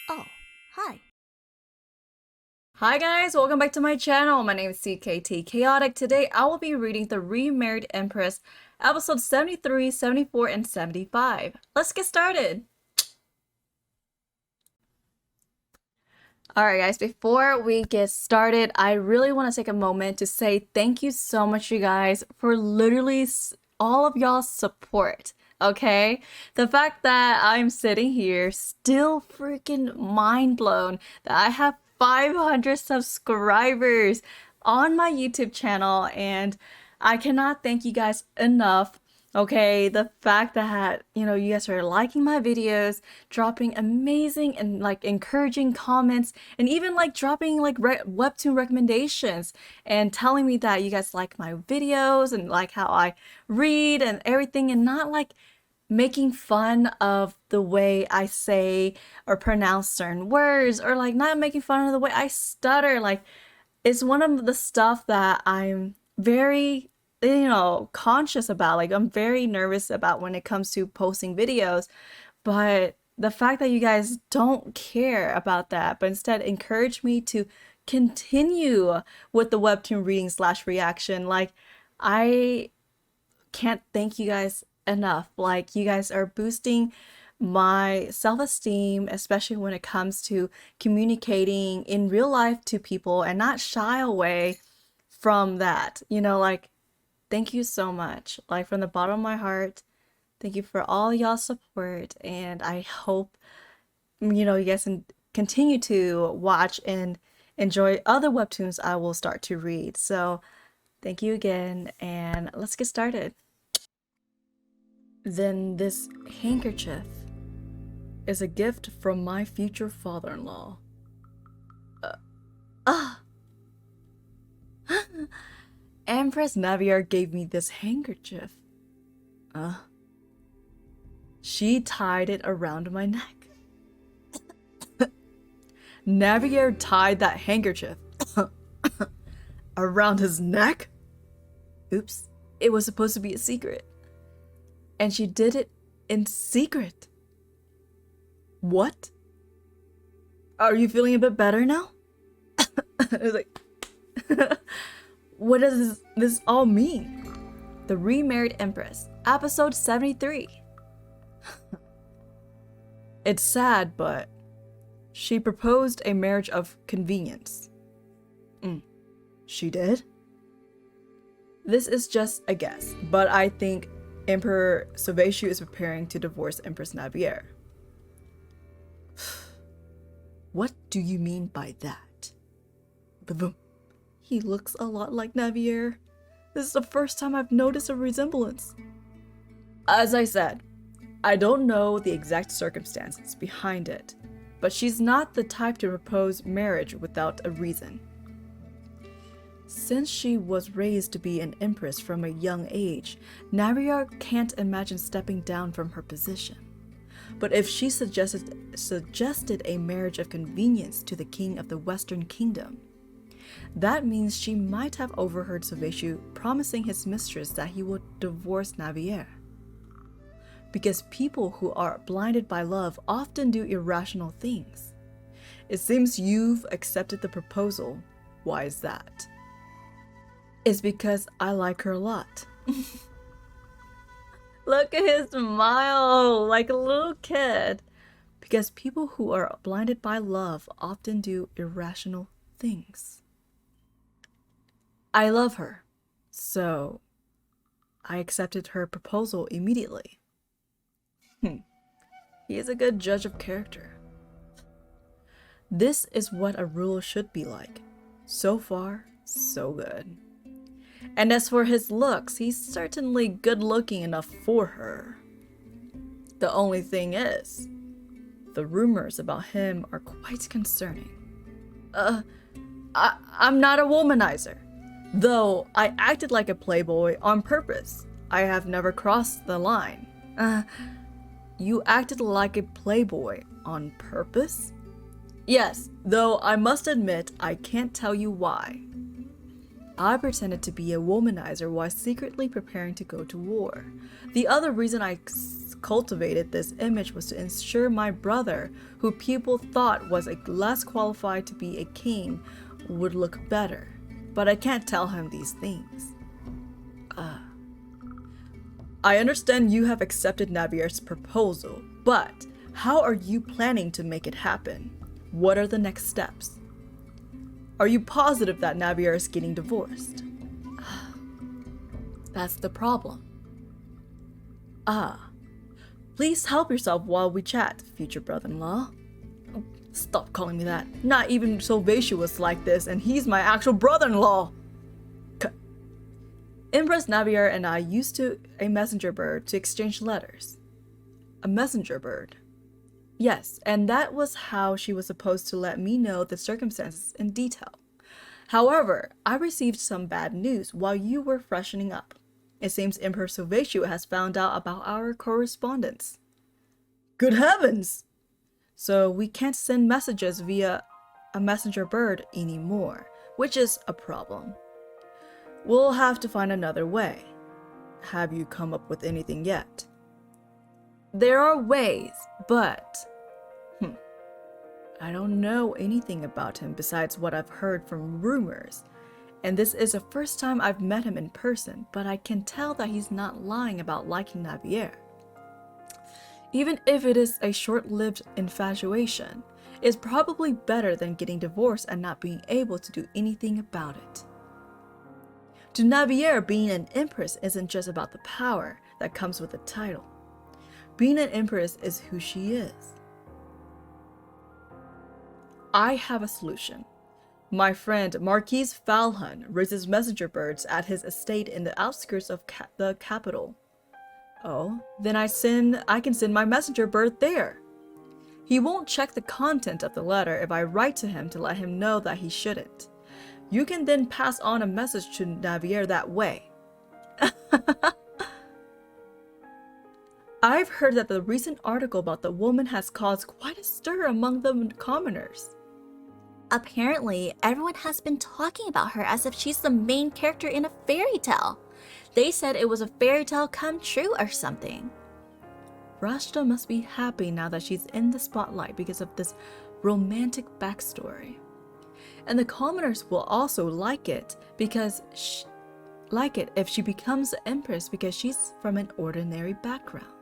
Oh, hi. Hi guys, welcome back to my channel. My name is CKTCHAOTIC. Today I will be reading the Remarried Empress, episodes 73, 74, and 75. Let's get started. Alright guys, before we get started, I really want to take a moment to say thank you so much, you guys, for literally all of y'all's support. Okay? The fact that I'm sitting here still freaking mind blown that I have 500 subscribers on my YouTube channel, and I cannot thank you guys enough. Okay, the fact that, you guys are liking my videos, dropping amazing and like encouraging comments, and even like dropping like webtoon recommendations and telling me that you guys like my videos and like how I read and everything, and not like making fun of the way I say or pronounce certain words, or like not making fun of the way I stutter. Like, it's one of the stuff that I'm very, conscious about. Like, I'm very nervous about when it comes to posting videos. But the fact that you guys don't care about that, but instead encourage me to continue with the webtoon reading slash reaction, like, I can't thank you guys enough. Like, you guys are boosting my self-esteem, especially when it comes to communicating in real life to people and not shy away from that. Like, thank you so much. Like, from the bottom of my heart, thank you for all y'all support, and I hope you guys can continue to watch and enjoy other webtoons I will start to read. So thank you again, and let's get started. Then this handkerchief is a gift from my future father-in-law. Empress Navier gave me this handkerchief. She tied it around my neck. Navier tied that handkerchief around his neck? Oops, it was supposed to be a secret. And she did it in secret. What? Are you feeling a bit better now? It was like, what does this all mean? The Remarried Empress, episode 73. It's sad, but she proposed a marriage of convenience. She did? This is just a guess, but I think Emperor Sovieshu is preparing to divorce Empress Navier. What do you mean by that? He looks a lot like Navier. This is the first time I've noticed a resemblance. As I said, I don't know the exact circumstances behind it, but she's not the type to propose marriage without a reason. Since she was raised to be an empress from a young age, Navier can't imagine stepping down from her position. But if she suggested a marriage of convenience to the king of the Western Kingdom, that means she might have overheard Sovieshu promising his mistress that he would divorce Navier. Because people who are blinded by love often do irrational things. It seems you've accepted the proposal. Why is that? It's because I like her a lot. Look at his smile, like a little kid. Because people who are blinded by love often do irrational things. I love her, so I accepted her proposal immediately. He is a good judge of character. This is what a ruler should be like. So far, so good. And as for his looks, he's certainly good looking enough for her. The only thing is, the rumors about him are quite concerning. I'm not a womanizer. Though I acted like a playboy on purpose. I have never crossed the line. You acted like a playboy on purpose? Yes, though I must admit I can't tell you why. I pretended to be a womanizer while secretly preparing to go to war. The other reason I cultivated this image was to ensure my brother, who people thought was less qualified to be a king, would look better. But I can't tell him these things. I understand you have accepted Navier's proposal, but how are you planning to make it happen? What are the next steps? Are you positive that Navier is getting divorced? That's the problem. Please help yourself while we chat, future brother-in-law. Oh, stop calling me that. Not even Sovieshu was like this, and he's my actual brother-in-law. Empress Navier and I used a messenger bird to exchange letters. A messenger bird? Yes, and that was how she was supposed to let me know the circumstances in detail. However, I received some bad news while you were freshening up. It seems Emperor Sovieshu has found out about our correspondence. Good heavens! So we can't send messages via a messenger bird anymore, which is a problem. We'll have to find another way. Have you come up with anything yet? There are ways, but I don't know anything about him besides what I've heard from rumors. And this is the first time I've met him in person, but I can tell that he's not lying about liking Navier. Even if it is a short-lived infatuation, it's probably better than getting divorced and not being able to do anything about it. To Navier, being an empress isn't just about the power that comes with the title. Being an empress is who she is. I have a solution. My friend Marquis Falhun raises messenger birds at his estate in the outskirts of the capital. Oh, then I can send my messenger bird there. He won't check the content of the letter if I write to him to let him know that he shouldn't. You can then pass on a message to Navier that way. I've heard that the recent article about the woman has caused quite a stir among the commoners. Apparently, everyone has been talking about her as if she's the main character in a fairy tale. They said it was a fairy tale come true or something. Rashta must be happy now that she's in the spotlight because of this romantic backstory. And the commoners will also like it if she becomes the empress because she's from an ordinary background.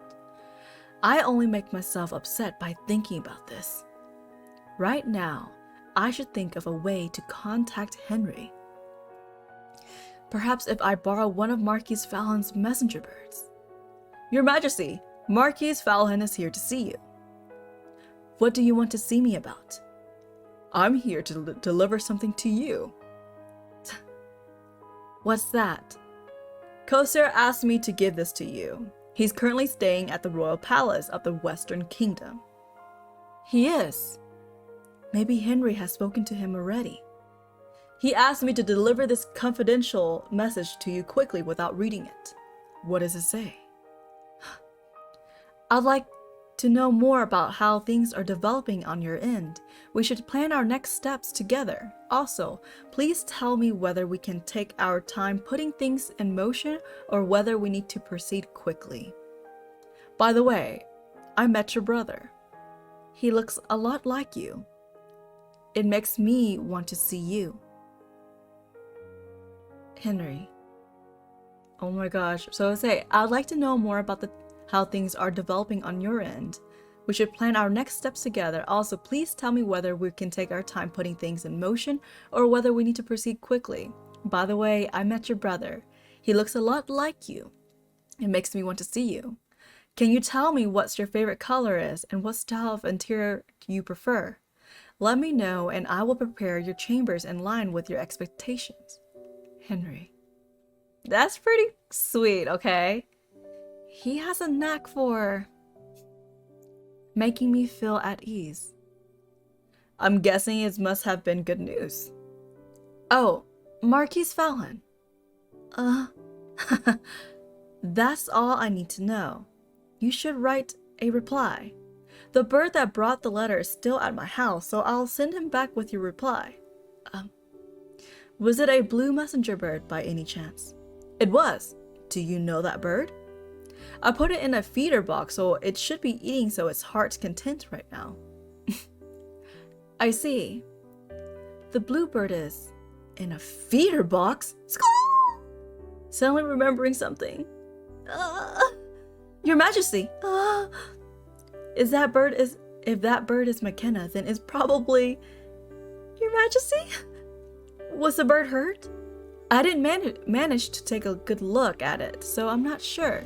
I only make myself upset by thinking about this. Right now, I should think of a way to contact Henry. Perhaps if I borrow one of Marquis Falhun's messenger birds. Your Majesty, Marquis Falhun is here to see you. What do you want to see me about? I'm here to deliver something to you. What's that? Kosir asked me to give this to you. He's currently staying at the royal palace of the Western Kingdom. He is. Maybe Henry has spoken to him already. He asked me to deliver this confidential message to you quickly without reading it. What does it say? I'd like to know more about how things are developing on your end. We should plan our next steps together. Also, please tell me whether we can take our time putting things in motion or whether we need to proceed quickly. By the way, I met your brother. He looks a lot like you. It makes me want to see you. Henry. Oh my gosh. So I'd like to know more about how things are developing on your end. We should plan our next steps together. Also, please tell me whether we can take our time putting things in motion or whether we need to proceed quickly. By the way, I met your brother. He looks a lot like you. It makes me want to see you. Can you tell me what your favorite color is and what style of interior you prefer? Let me know and I will prepare your chambers in line with your expectations. Henry. That's pretty sweet, okay? He has a knack for making me feel at ease. I'm guessing it must have been good news. Oh, Marquis Falhun. That's all I need to know. You should write a reply. The bird that brought the letter is still at my house, so I'll send him back with your reply. Was it a blue messenger bird by any chance? It was. Do you know that bird? I put it in a feeder box, so it should be eating so its heart's content right now. I see. The bluebird is in a feeder box? Suddenly remembering something. Your Majesty! If that bird is McKenna, then it's probably Your Majesty? Was the bird hurt? I didn't manage to take a good look at it, so I'm not sure.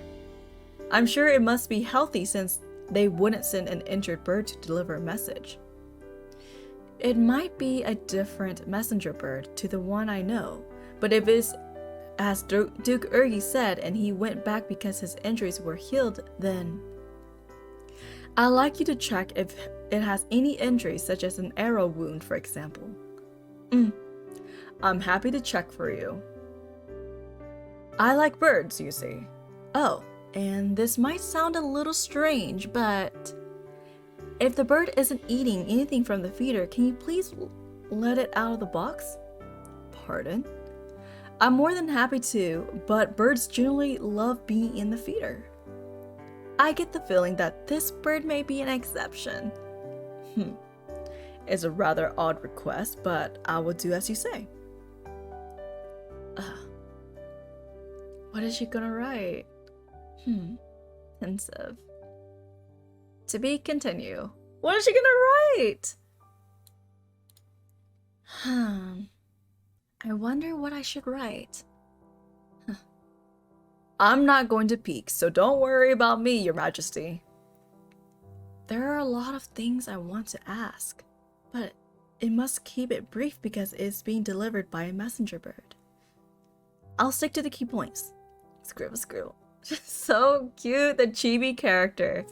I'm sure it must be healthy since they wouldn't send an injured bird to deliver a message. It might be a different messenger bird to the one I know, but if it's as Duke Urgi said and he went back because his injuries were healed, then I'd like you to check if it has any injuries such as an arrow wound, for example. I'm happy to check for you. I like birds, you see. Oh, and this might sound a little strange, but if the bird isn't eating anything from the feeder, can you please let it out of the box? Pardon? I'm more than happy to, but birds generally love being in the feeder. I get the feeling that this bird may be an exception. It's a rather odd request, but I will do as you say. What is she gonna write? Pensive. To be continued. What is she gonna write? I wonder what I should write. I'm not going to peek, so don't worry about me, Your Majesty. There are a lot of things I want to ask, but it must keep it brief because it's being delivered by a messenger bird. I'll stick to the key points. Scribble. So cute, the chibi character.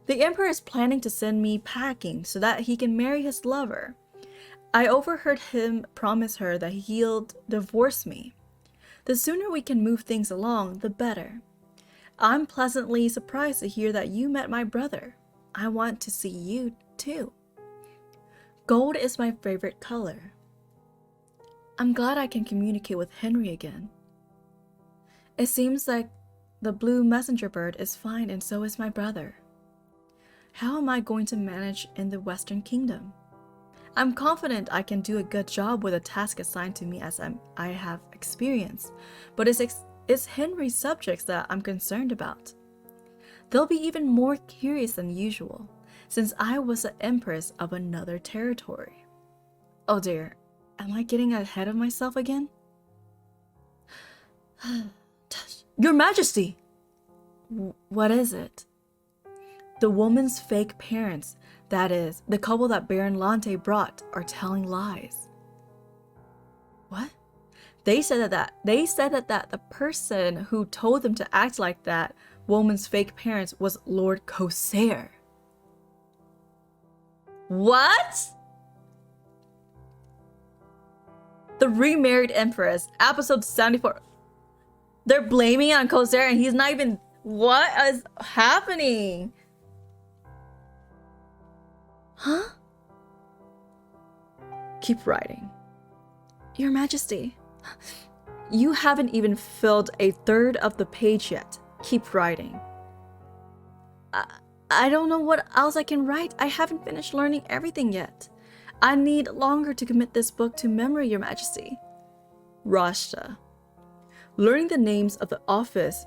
The Emperor is planning to send me packing so that he can marry his lover. I overheard him promise her that he'll divorce me. The sooner we can move things along, the better. I'm pleasantly surprised to hear that you met my brother. I want to see you too. Gold is my favorite color. I'm glad I can communicate with Henry again. It seems like the blue messenger bird is fine and so is my brother. How am I going to manage in the Western Kingdom? I'm confident I can do a good job with a task assigned to me as I have experience, but it's Henry's subjects that I'm concerned about. They'll be even more curious than usual, since I was the Empress of another territory. Oh dear, am I getting ahead of myself again? Your Majesty! What is it? The woman's fake parents, that is, the couple that Baron Lante brought, are telling lies. What? They said that the person who told them to act like that woman's fake parents was Lord Corsair. What? The Remarried Empress, episode 74. They're blaming it on Corsair and he's not even... What is happening? Huh? Keep writing. Your Majesty, you haven't even filled a third of the page yet. Keep writing. I don't know what else I can write. I haven't finished learning everything yet. I need longer to commit this book to memory, Your Majesty. Rashta. Learning the names of the offices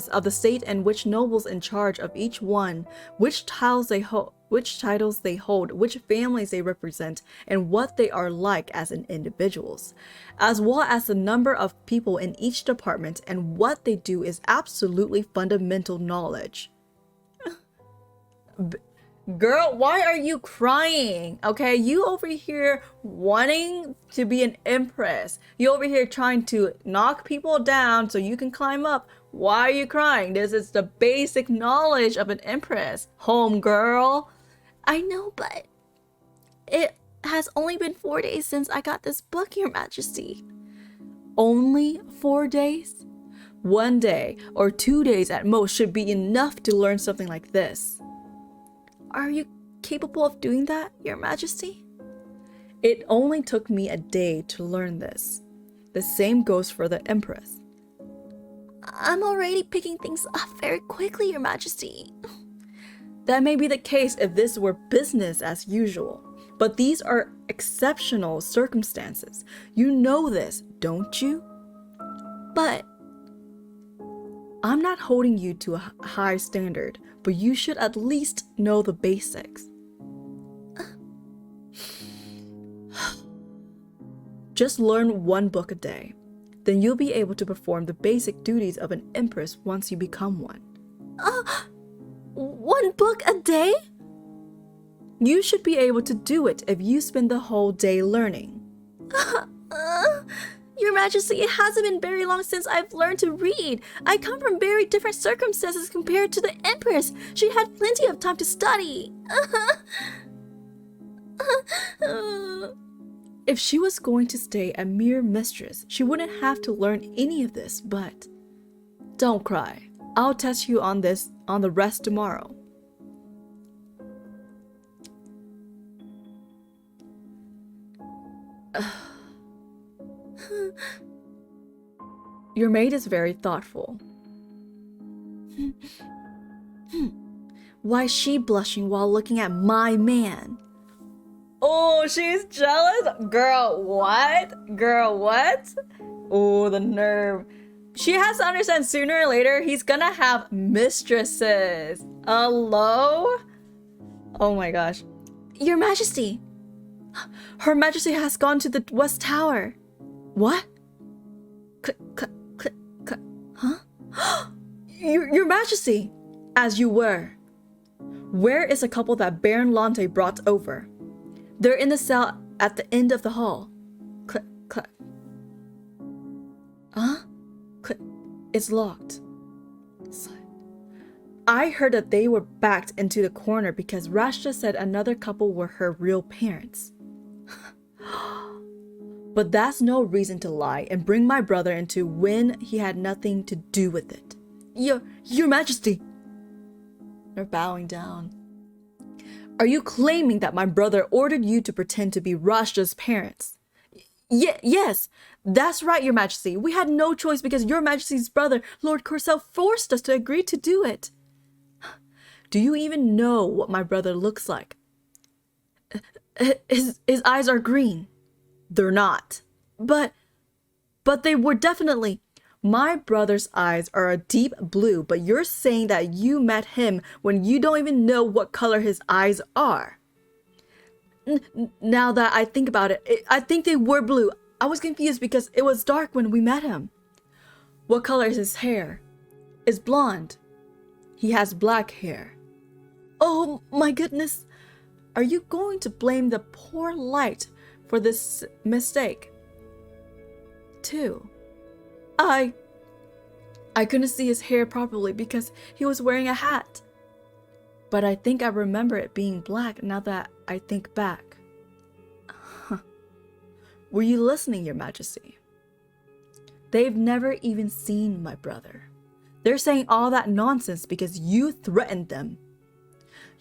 of the state and which nobles in charge of each one, which titles they hold, which families they represent, and what they are like as individuals, as well as the number of people in each department and what they do is absolutely fundamental knowledge. Girl, why are you crying? Okay, you over here wanting to be an empress. You over here trying to knock people down so you can climb up. Why are you crying? This is the basic knowledge of an empress, homegirl. I know, but it has only been 4 days since I got this book, Your Majesty. Only 4 days? 1 day or 2 days at most should be enough to learn something like this. Are you capable of doing that, Your Majesty? It only took me a day to learn this. The same goes for the Empress. I'm already picking things up very quickly, Your Majesty. That may be the case if this were business as usual, but these are exceptional circumstances. You know this, don't you? But I'm not holding you to a high standard, but you should at least know the basics. Just learn one book a day. Then you'll be able to perform the basic duties of an empress once you become one. one book a day? You should be able to do it if you spend the whole day learning. Your Majesty, it hasn't been very long since I've learned to read. I come from very different circumstances compared to the Empress. She had plenty of time to study. If she was going to stay a mere mistress, she wouldn't have to learn any of this, but don't cry. I'll test you on the rest tomorrow. Your maid is very thoughtful. Why is she blushing while looking at my man? Oh, she's jealous? Girl, what? Girl, what? Oh, the nerve. She has to understand sooner or later he's gonna have mistresses. Hello? Oh my gosh. Your Majesty. Her Majesty has gone to the West Tower. What? Click, click, click, click. Huh? Your Majesty! As you were. Where is a couple that Baron Lante brought over? They're in the cell at the end of the hall. Click, click. Huh? Click. It's locked. I heard that they were backed into the corner because Rashta said another couple were her real parents. But that's no reason to lie and bring my brother into when he had nothing to do with it. Your Majesty! They're bowing down. Are you claiming that my brother ordered you to pretend to be Rashta's parents? Yes, that's right, Your Majesty. We had no choice because Your Majesty's brother, Lord Corsell, forced us to agree to do it. Do you even know what my brother looks like? His eyes are green. They're not. But they were definitely. My brother's eyes are a deep blue, but you're saying that you met him when you don't even know what color his eyes are. Now that I think about it, I think they were blue. I was confused because it was dark when we met him. What color is his hair? It's blonde. He has black hair. Oh my goodness. Are you going to blame the poor light for this mistake? Too. I couldn't see his hair properly because he was wearing a hat. But I think I remember it being black now that I think back. Were you listening, Your Majesty? They've never even seen my brother. They're saying all that nonsense because you threatened them.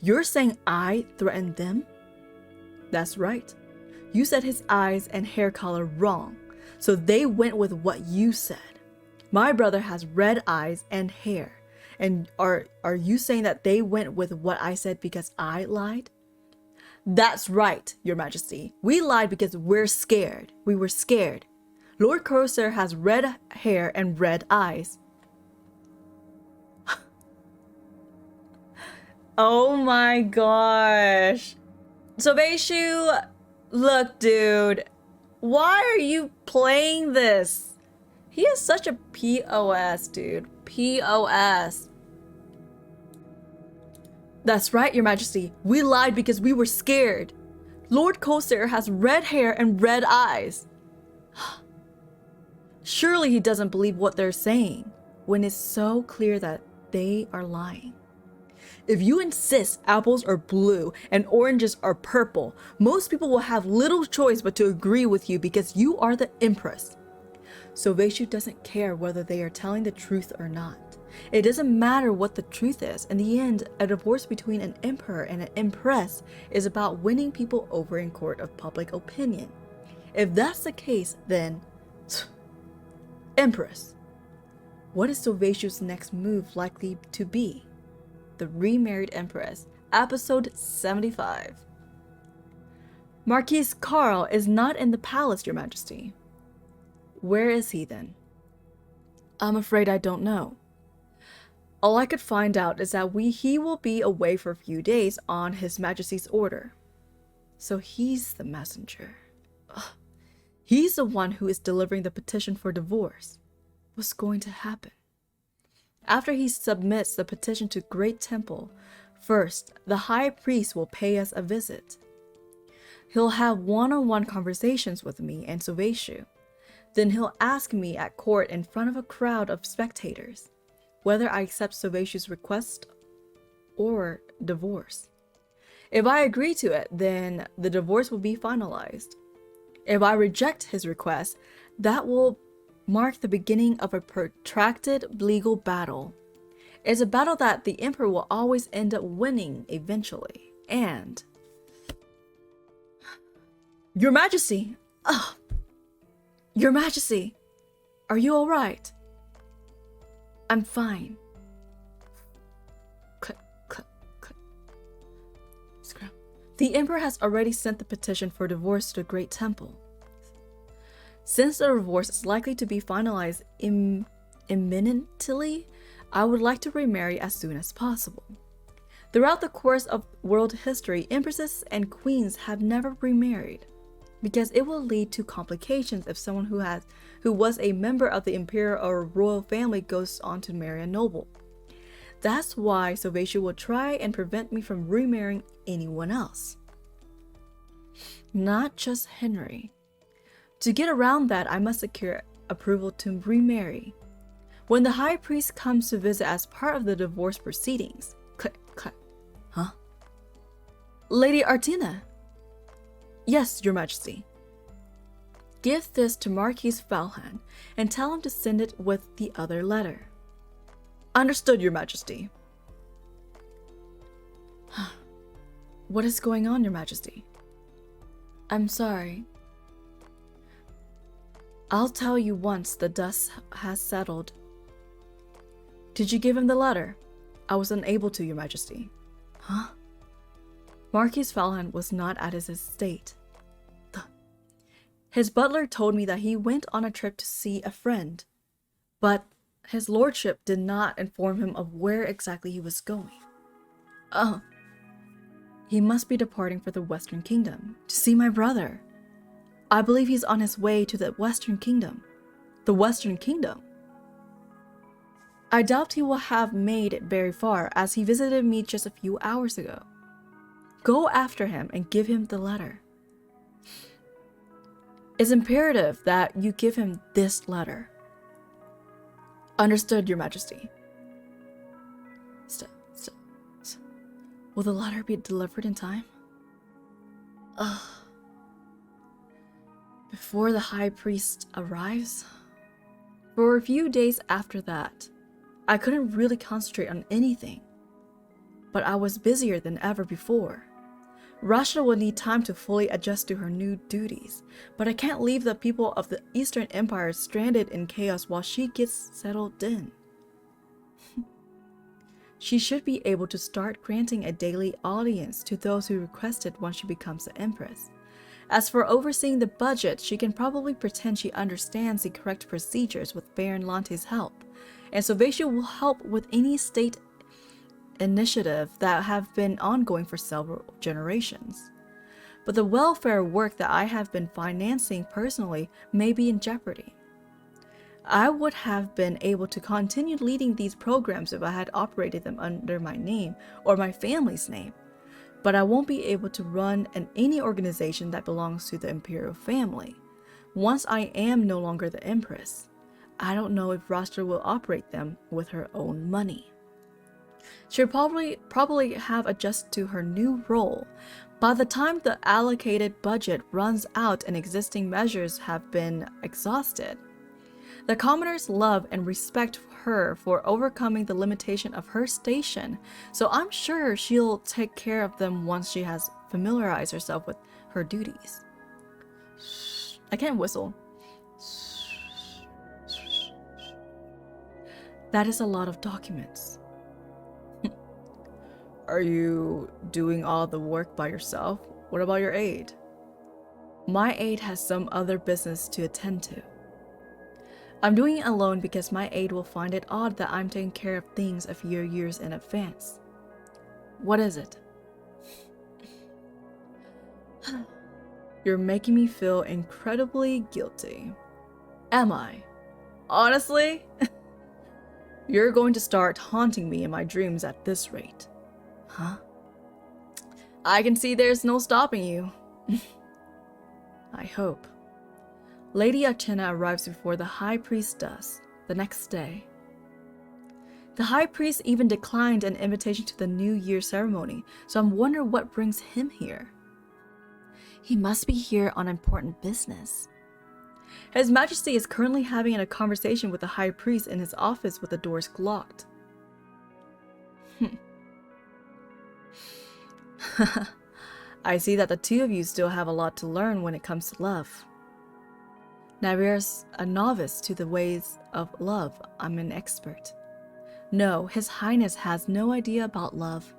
You're saying I threatened them? That's right. You said his eyes and hair color wrong, so they went with what you said. My brother has red eyes and hair. And are you saying that they went with what I said because I lied? That's right, Your Majesty. We lied because we're scared. We were scared. Lord Corsair has red hair and red eyes. Oh my gosh. Sovieshu, look, dude. Why are you playing this? He is such a POS, dude. POS. That's right, Your Majesty. We lied because we were scared. Lord Corsair has red hair and red eyes. Surely he doesn't believe what they're saying when it's so clear that they are lying. If you insist apples are blue and oranges are purple, most people will have little choice but to agree with you because you are the Empress. Sovieshu doesn't care whether they are telling the truth or not. It doesn't matter what the truth is. In the end, a divorce between an emperor and an empress is about winning people over in court of public opinion. If that's the case, then Empress. What is Sovieshu's next move likely to be? The Remarried Empress, episode 75. Marquis Karl is not in the palace, Your Majesty. Where is he then? I'm afraid I don't know. All I could find out is that he will be away for a few days on His Majesty's order. So he's the messenger. Ugh. He's the one who is delivering the petition for divorce. What's going to happen? After he submits the petition to Great Temple, first, the High Priest will pay us a visit. He'll have one-on-one conversations with me and Sovieshu. Then he'll ask me at court in front of a crowd of spectators whether I accept Sovieshu's request or divorce. If I agree to it, then the divorce will be finalized. If I reject his request, that will mark the beginning of a protracted legal battle. It's a battle that the emperor will always end up winning eventually. And... Your Majesty! Ugh. Your Majesty! Are you alright? I'm fine. Click, click, click. Scrap. The emperor has already sent the petition for divorce to the Great Temple. Since the divorce is likely to be finalized imminently, I would like to remarry as soon as possible. Throughout the course of world history, empresses and queens have never remarried, because it will lead to complications if someone who was a member of the imperial or royal family goes on to marry a noble. That's why Sovieshu will try and prevent me from remarrying anyone else. Not just Henry. To get around that, I must secure approval to remarry. When the High Priest comes to visit as part of the divorce proceedings, click, click. Huh? Lady Artina. Yes, Your Majesty. Give this to Marquis Valhan and tell him to send it with the other letter. Understood, Your Majesty. What is going on, Your Majesty? I'm sorry. I'll tell you once the dust has settled. Did you give him the letter? I was unable to, Your Majesty. Huh? Marquis Valhan was not at his estate. His butler told me that he went on a trip to see a friend, but his lordship did not inform him of where exactly he was going. Oh, he must be departing for the Western Kingdom to see my brother. I believe he's on his way to the Western Kingdom. The Western Kingdom? I doubt he will have made it very far, as he visited me just a few hours ago. Go after him and give him the letter. It's imperative that you give him this letter. Understood, Your Majesty. Will the letter be delivered in time? Before the High Priest arrives? For a few days after that, I couldn't really concentrate on anything. But I was busier than ever before. Rashta will need time to fully adjust to her new duties, but I can't leave the people of the Eastern Empire stranded in chaos while she gets settled in. She should be able to start granting a daily audience to those who requested once she becomes the Empress. As for overseeing the budget, she can probably pretend she understands the correct procedures with Baron Lante's help, and Sovieshu will help with any state initiative that have been ongoing for several generations. But the welfare work that I have been financing personally may be in jeopardy. I would have been able to continue leading these programs if I had operated them under my name or my family's name, but I won't be able to run any organization that belongs to the imperial family. Once I am no longer the Empress, I don't know if Rashta will operate them with her own money. She'll probably have adjusted to her new role. By the time the allocated budget runs out and existing measures have been exhausted, the commoners love and respect her for overcoming the limitation of her station, so I'm sure she'll take care of them once she has familiarized herself with her duties. I can't whistle. That is a lot of documents. Are you doing all the work by yourself? What about your aide? My aide has some other business to attend to. I'm doing it alone because my aide will find it odd that I'm taking care of things a few years in advance. What is it? You're making me feel incredibly guilty. Am I? Honestly? You're going to start haunting me in my dreams at this rate. Huh? I can see there's no stopping you. I hope. Lady Achena arrives before the High Priest does, the next day. The High Priest even declined an invitation to the New Year ceremony, so I'm wondering what brings him here. He must be here on important business. His Majesty is currently having a conversation with the High Priest in his office with the doors locked. I see that the two of you still have a lot to learn when it comes to love. Navier's a novice to the ways of love. I'm an expert. No, His Highness has no idea about love.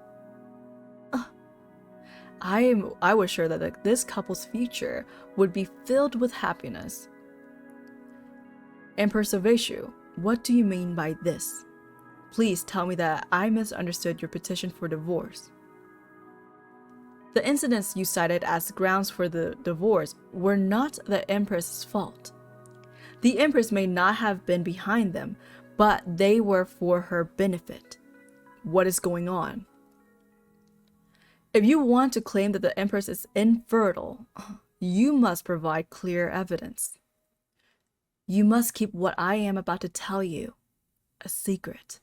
I was sure that this couple's future would be filled with happiness. Emperor Sovieshu, what do you mean by this? Please tell me that I misunderstood your petition for divorce. The incidents you cited as grounds for the divorce were not the Empress's fault. The Empress may not have been behind them, but they were for her benefit. What is going on? If you want to claim that the Empress is infertile, you must provide clear evidence. You must keep what I am about to tell you a secret.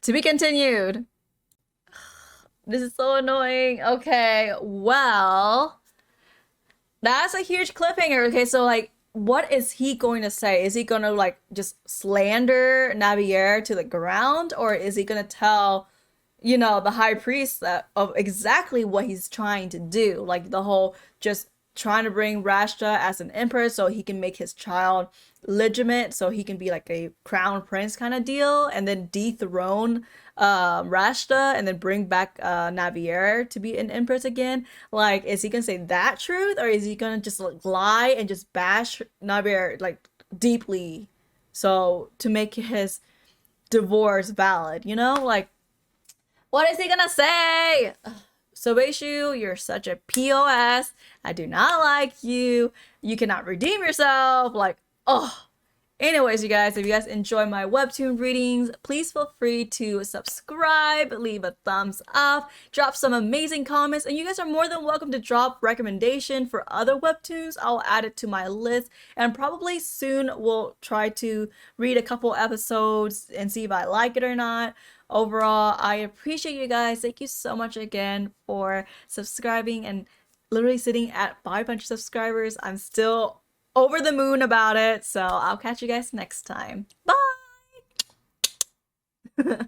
To be continued. This is so annoying. Okay, well, that's a huge cliffhanger. Okay, so like, what is he going to say? Is he going to like just slander Navier to the ground, or is he going to tell, you know, the High Priest that of exactly what he's trying to do? Like the whole just trying to bring Rashta as an empress so he can make his child legitimate, so he can be like a crown prince kind of deal, and then dethrone Rashta and then bring back Navier to be an empress again. Like, is he gonna say that truth, or is he gonna just like lie and just bash Navier like deeply so to make his divorce valid, you know? Like, what is he gonna say? Sovieshu, you're such a POS. I do not like you. You cannot redeem yourself. Like, oh. Anyways, you guys, if you guys enjoy my webtoon readings, please feel free to subscribe, leave a thumbs up, drop some amazing comments, and you guys are more than welcome to drop recommendation for other webtoons. I'll add it to my list, and probably soon we'll try to read a couple episodes and see if I like it or not. Overall, I appreciate you guys. Thank you so much again for subscribing and literally sitting at 500 subscribers. I'm still over the moon about it. So I'll catch you guys next time. Bye!